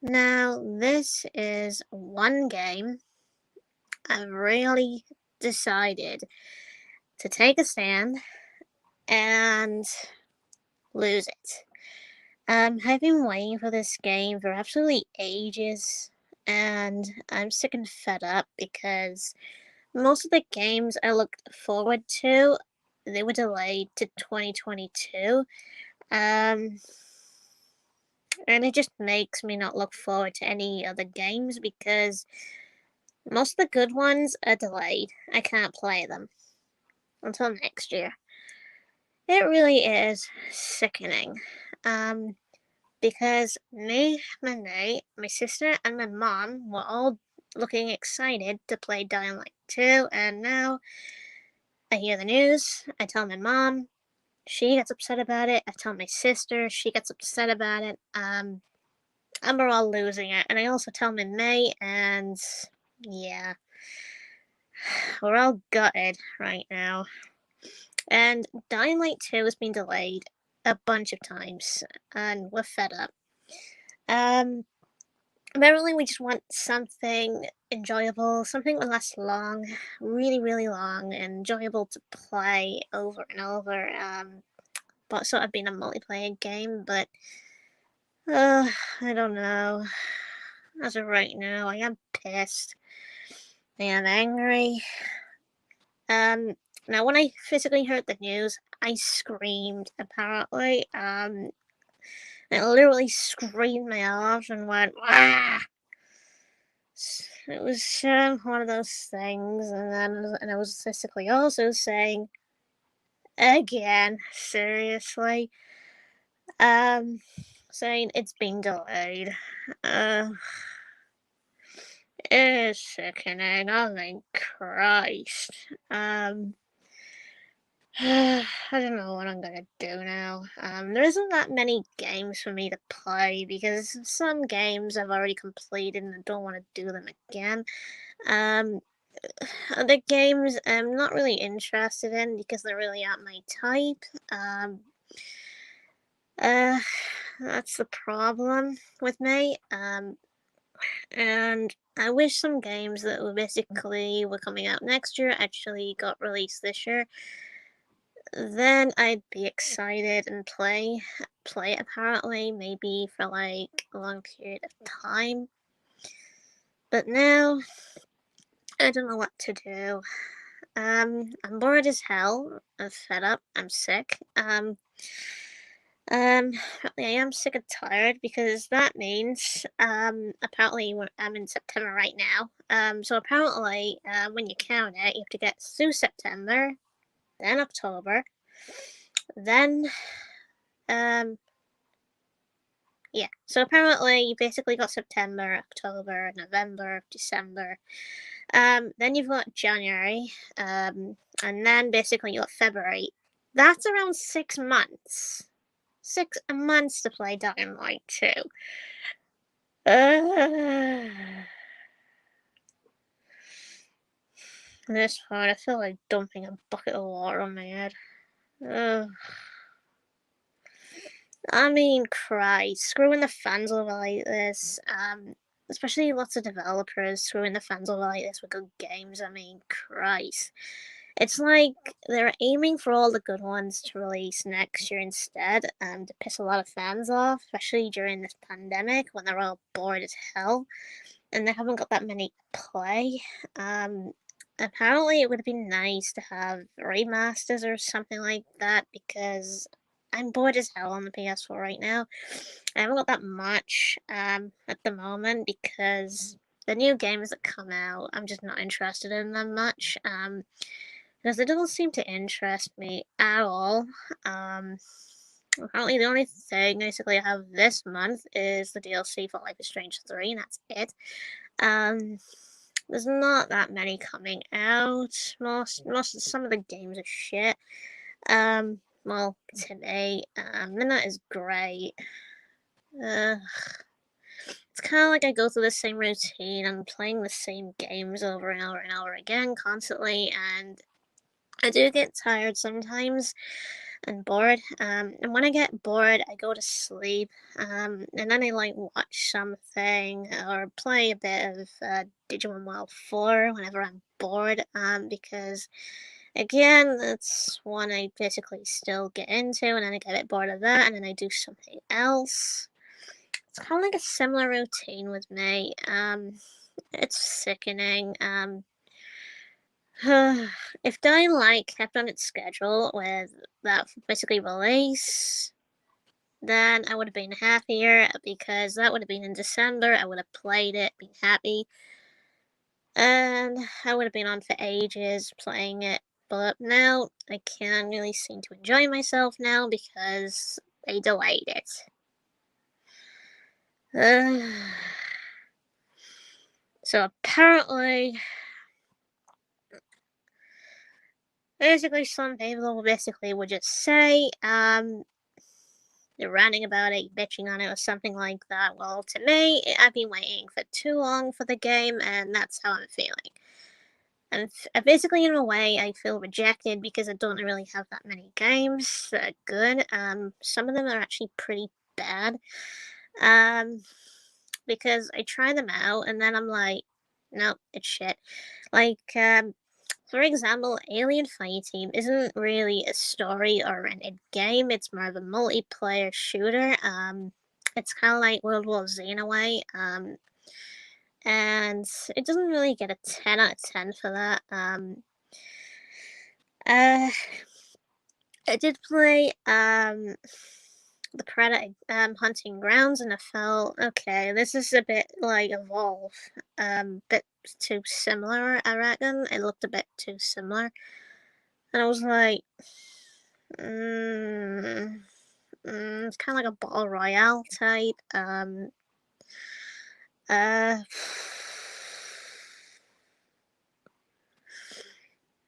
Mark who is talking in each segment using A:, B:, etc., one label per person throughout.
A: Now, this is one game I've really decided to take a stand and lose it. I've been waiting for this game for absolutely ages, and I'm sick and fed up because most of the games I looked forward to, they were delayed to 2022. Um, and it just makes me not look forward to any other games because most of the good ones are delayed. I can't play them until next year. It really is sickening. Um, because me, my mate, my sister, and my mom were all looking excited to play Dying Light 2, and now I hear the news, I tell my mom, she gets upset about it, I tell my sister, she gets upset about it, and we're all losing it. And I also tell my mate, and yeah, we're all gutted right now. And Dying Light 2 has been delayed a bunch of times, and we're fed up. Um, Apparently, we just want something enjoyable, something that lasts long, really, really long, and enjoyable to play over and over. But sort of being a multiplayer game, but I don't know. As of right now, I am pissed. I am angry. Um, Now when I physically heard the news, I screamed. Apparently, I literally screamed my arse and went, "Ah!" It was one of those things, and I was physically also saying, again, seriously, um, saying it's been delayed. Uh, it is sickening. Oh my Christ. Um, I don't know what I'm gonna do now. There isn't that many games for me to play because some games I've already completed and I don't want to do them again. Um, Other games I'm not really interested in because they really aren't my type. Uh, that's the problem with me. And I wish some games that were coming out next year actually got released this year. Then I'd be excited and play it apparently, maybe for like a long period of time. But now I don't know what to do. I'm bored as hell. I'm fed up. I'm sick. Um, I am sick and tired because that means apparently I'm in September right now. So apparently when you count it, you have to get through September, then October, then um yeah. So apparently you basically got September, October, November, December. Then you've got January, and then basically you got February. That's around 6 months. 6 months to play Dying Light 2. At this point, I feel like dumping a bucket of water on my head. Ugh. I mean, Christ, screwing the fans over like this. Especially lots of developers screwing the fans over like this with good games. I mean, Christ. It's like they're aiming for all the good ones to release next year instead, to piss a lot of fans off, especially during this pandemic when they're all bored as hell and they haven't got that many to play. Um, Apparently, it would have been nice to have remasters or something like that because I'm bored as hell on the PS4 right now. I haven't got that much at the moment because the new games that come out, I'm just not interested in them much. Because it doesn't seem to interest me at all. Um, Apparently, the only thing basically I have this month is the DLC for Life is Strange 3, and that's it. Um, there's not that many coming out. Some of the games are shit. Well, today, they're not as great. Uh, it's kind of like I go through the same routine. I'm playing the same games over and over and over again constantly, and I do get tired sometimes. and bored. And when I get bored, I go to sleep. And then I like watch something or play a bit of Digimon Wild 4 whenever I'm bored. Because again, that's one I basically still get into, and then I get a bit bored of that, and then I do something else. It's kind of like a similar routine with me. It's sickening. If Dying Light kept on its schedule with that basically release, then I would have been happier because that would have been in December. I would have played it, been happy, and I would have been on for ages playing it. But now I can't really seem to enjoy myself now because they delayed it. So apparently, basically, some people basically would just say, they're ranting about it, bitching on it, or something like that. Well, to me, I've been waiting for too long for the game, and that's how I'm feeling. And basically, in a way, I feel rejected because I don't really have that many games that are good. Some of them are actually pretty bad. Um, because I try them out, and then I'm like, nope, it's shit. Like, for example, Alien Fireteam isn't really a story-oriented game. It's more of a multiplayer shooter. It's kind of like World War Z in a way. And it doesn't really get a 10 out of 10 for that. Uh, I did play the Predator Hunting Grounds, and I felt okay. This is a bit like Evolve, bit too similar. I reckon it looked a bit too similar, and I was like, it's kind of like a battle royale type. Uh,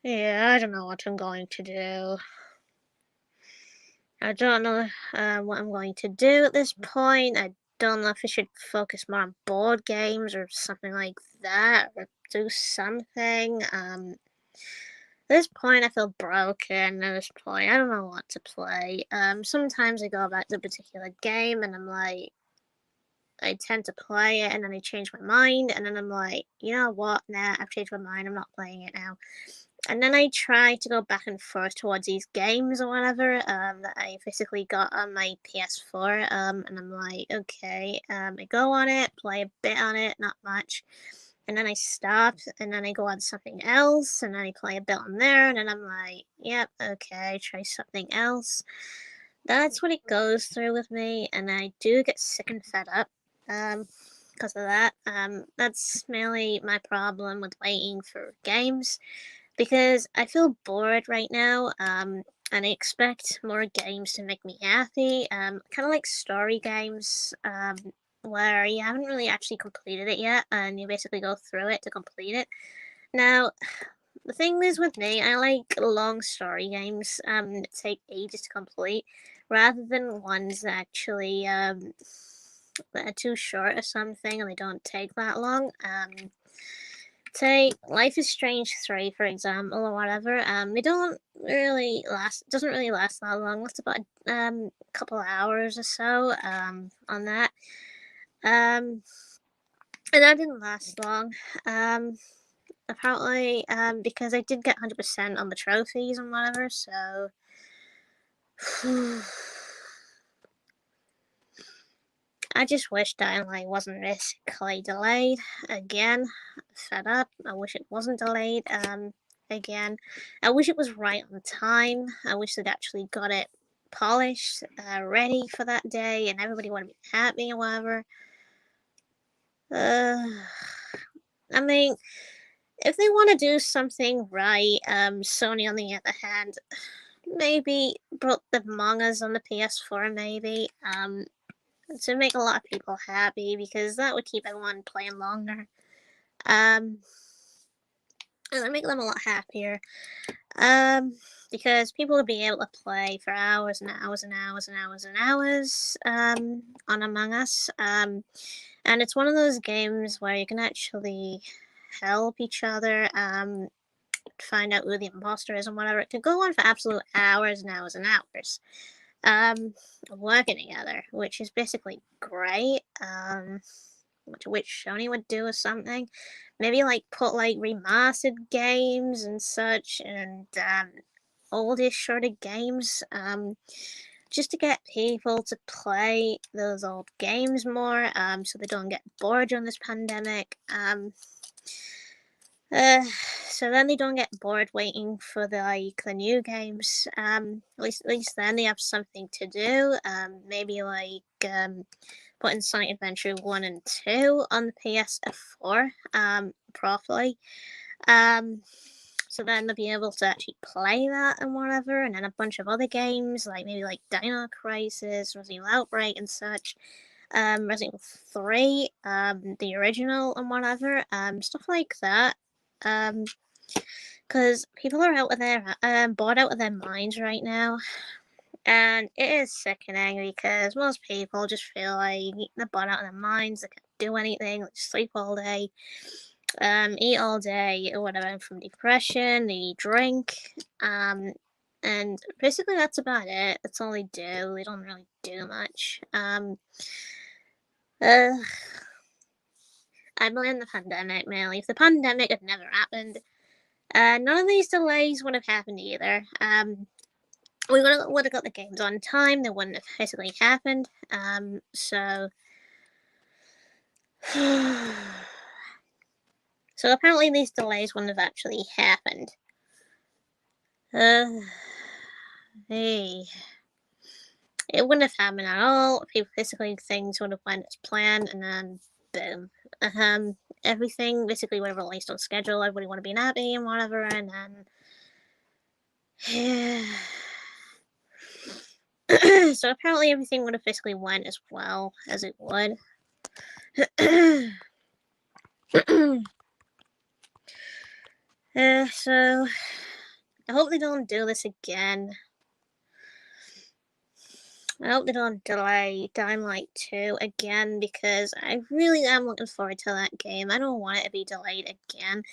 A: yeah, I don't know what I'm going to do. I don't know what I'm going to do at this point. I don't know if I should focus more on board games or something like that, or do something. At this point, I feel broken. At this point, I don't know what to play. Sometimes I go back to a particular game and I'm like, I tend to play it and then I change my mind, and then I'm like, you know what? Nah, I've changed my mind. I'm not playing it now. And then I try to go back and forth towards these games or whatever that I physically got on my PS4. And I'm like, okay, I go on it, play a bit on it, not much. And then I stop, and then I go on something else, and then I play a bit on there, and then I'm like, yep, okay, try something else. That's what it goes through with me, and I do get sick and fed up because of that. That's mainly my problem with waiting for games because I feel bored right now, and I expect more games to make me happy. Kind of like story games, where you haven't really actually completed it yet, and you basically go through it to complete it. Now, the thing is with me, I like long story games that take ages to complete, rather than ones that actually that are too short or something and they don't take that long. Take Life is Strange 3, for example, or whatever. They don't really last. Doesn't really last that long. It's about a couple of hours or so. On that. And that didn't last long. Apparently, because I did get 100% on the trophies and whatever. So. I just wish Dying Light wasn't basically delayed again. Fed up. I wish it wasn't delayed again. I wish it was right on time. I wish they'd actually got it polished, ready for that day, and everybody would have been happy or whatever. I mean, if they want to do something right, Sony on the other hand, maybe brought the mangas on the PS4, maybe. To make a lot of people happy because that would keep everyone playing longer. And it'd make them a lot happier. Because people would be able to play for hours and hours and hours and hours and hours on Among Us. And it's one of those games where you can actually help each other. find out who the imposter is and whatever. It could go on for absolute hours and hours and hours. Working together, which is basically great. Which Sony would do or something. Maybe like put like remastered games and such, and oldish sort of games. Just to get people to play those old games more, so they don't get bored during this pandemic. So then they don't get bored waiting for the new games. At least then they have something to do. Maybe like putting Sonic Adventure 1 and 2 on the PS4 properly. So then they'll be able to actually play that and whatever, and then a bunch of other games like maybe like Dino Crisis, Resident Evil Outbreak, and such. Resident Evil 3, the original and whatever, stuff like that. Because people are out of their bored out of their minds right now, and it is sickening because most people just feel like they're bored out of their minds. They can't do anything, like sleep all day, eat all day, or whatever. From depression, they drink, and basically that's about it. That's all they do. They don't really do much. I blame the pandemic mainly. If the pandemic had never happened, none of these delays would have happened either. We would have got the games on time. They wouldn't have basically happened. So apparently these delays wouldn't have actually happened. Hey, it wouldn't have happened at all. Basically, things would have went as planned, and then boom. Everything basically would have released on schedule. Everybody would have been happy and whatever, and then so apparently everything would have basically went as well as it would. So I hope they don't do this again. I hope they don't delay Dying Light 2 again, because I really am looking forward to that game. I don't want it to be delayed again.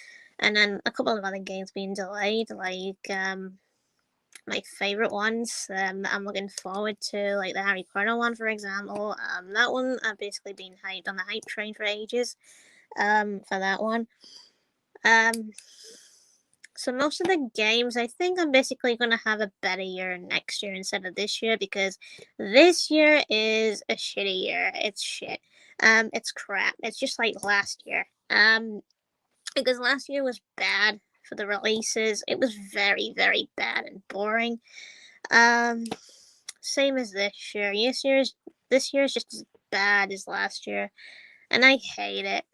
A: And then a couple of other games being delayed, like my favourite ones that I'm looking forward to, like the Harry Potter one, for example. That one I've basically been hyped on the hype train for ages. For that one. So most of the games, I think I'm basically going to have a better year next year instead of this year, because this year is a shitty year. It's shit. It's crap. It's just like last year. Because last year was bad for the releases. It was very, very bad and boring. Same as this year. This year is just as bad as last year, and I hate it.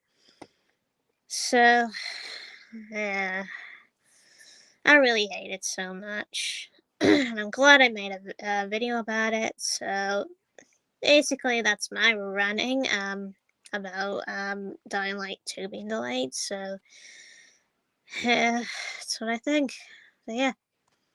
A: So, yeah. I really hate it so much. And I'm glad I made a video about it. So basically that's my running about Dying Light 2 being delayed. So yeah, that's what I think. So yeah.